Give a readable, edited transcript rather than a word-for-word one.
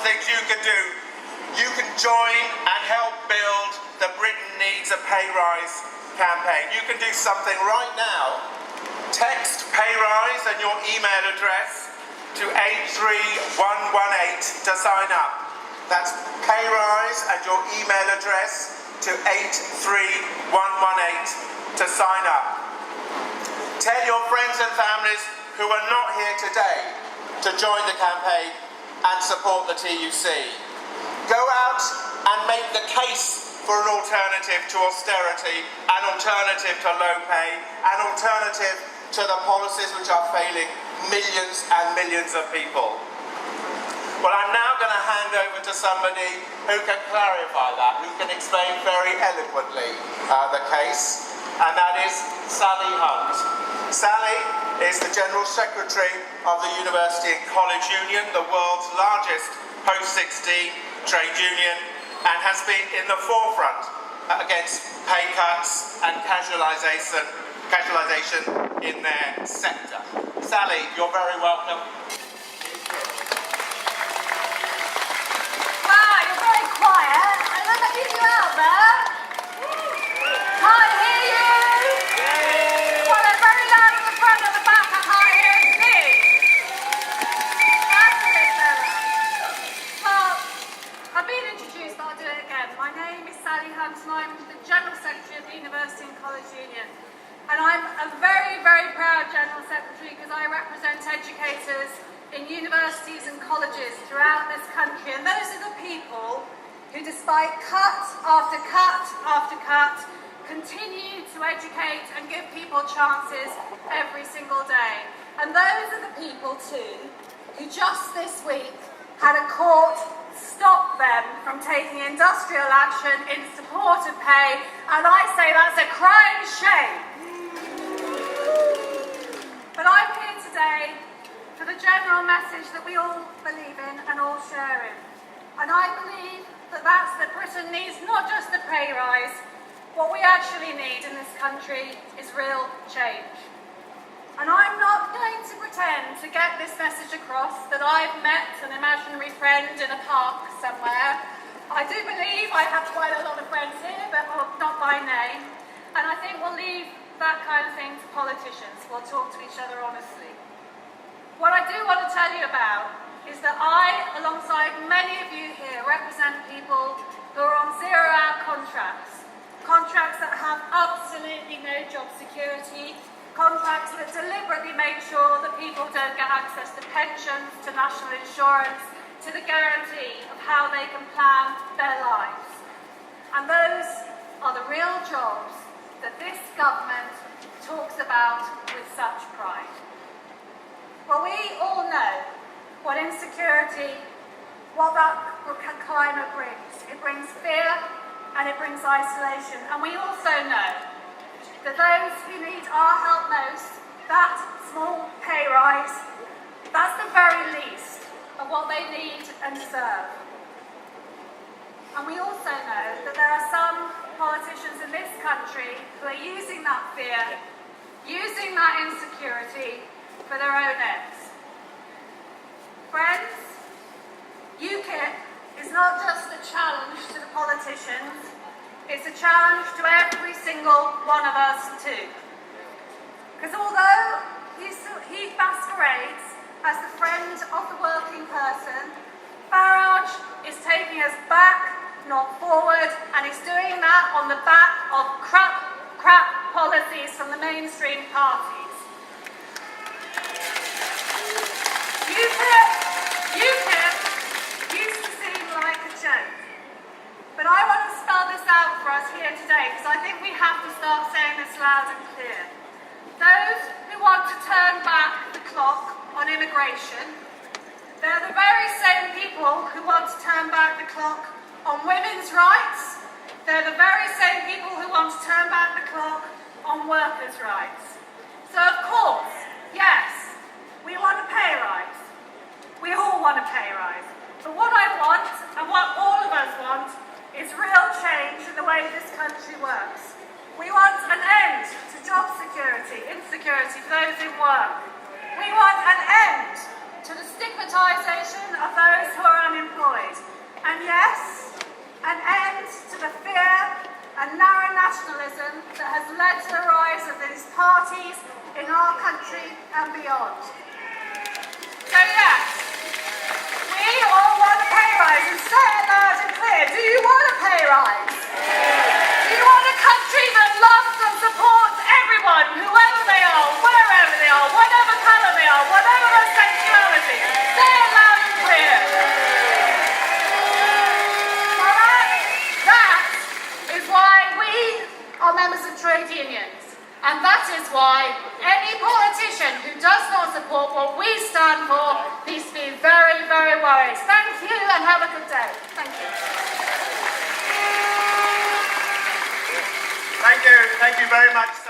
things you can do. You can join and help build the Britain Needs a Pay Rise campaign. You can do something right now. Text pay rise and your email address to 83118 to sign up. That's pay rise and your email address to 83118 to sign up. Tell your friends and families who are not here today to join the campaign and support the TUC. Go out and make the case for an alternative to austerity, an alternative to low pay, an alternative to the policies which are failing millions and millions of people. Well, I'm now going to hand over to somebody who can clarify that, who can explain very eloquently the case, and that is Sally Hunt. Sally is the General Secretary of the University and College Union, the world's largest post-16 trade union, and has been in the forefront against pay cuts and casualisation in their sector. Sally, you're very welcome. Wow, you're very quiet. I love that you out there. Can't hear you. Well, they're very loud at the front and the back. I can't hear a thing. That's a bit better. Well, I've been introduced, but I'll do it again. My name is Sally Hunt, and I'm the General Secretary of the University and College Union. And I'm a very, very proud General Secretary because I represent educators in universities and colleges throughout this country. And those are the people who, despite cut after cut after cut, continue to educate and give people chances every single day. And those are the people too who just this week had a court stop them from taking industrial action in support of pay. And I say that's a crying shame. But I'm here today for the general message that we all believe in and all share in. And I believe that Britain needs not just a pay rise. What we actually need in this country is real change. And I'm not going to pretend to get this message across that I've met an imaginary friend in a park somewhere. I do believe I have quite a lot of friends here, but not by name. And I think we'll leave that kind of thing to politicians. We'll talk to each other honestly. What I do want to tell you about is that I, alongside many of you here, represent people who are on zero-hour contracts. Contracts that have absolutely no job security. Contracts that deliberately make sure that people don't get access to pensions, to national insurance, to the guarantee of how they can plan their lives. And those are the real jobs that this government talks about with such pride. Well, we all know what insecurity, what that climate brings. It brings fear and it brings isolation. And we also know that those who need our help most, that small pay rise, that's the very least of what they need and deserve. And we also know that there are some politicians in this country who are using that fear, using that insecurity for their own ends. Friends, UKIP is not just a challenge to the politicians, it's a challenge to every single one of us too. Because although he masquerades as the friend of the working person, Farage is taking us back, not forward, and he's doing that on the back of crap policies from the mainstream parties. UKIP used to seem like a joke, but I want to spell this out for us here today because I think we have to start saying this loud and clear. Those who want to turn back the clock on immigration, they're the very same people who want to turn back the clock on women's rights. They're the very same people who want to turn back the clock on workers' rights. So of course, yes, we want a pay rise. We all want a pay rise. But what I want, and what all of us want, is real change in the way this country works. We want an end to job security, insecurity for those in work. We want an end to the stigmatisation of those who are unemployed. and beyond. So yes, we all want a pay rise, and say it loud and clear. Do you want a pay rise? Do you want a country that loves and supports everyone, whoever they are, wherever they are, whatever colour they are, whatever their sexuality? Say it loud and clear. That is why we are members of trade unions. And that is why any politician who does not support what we stand for needs to be very, very worried. Thank you and have a good day. Thank you. Thank you very much.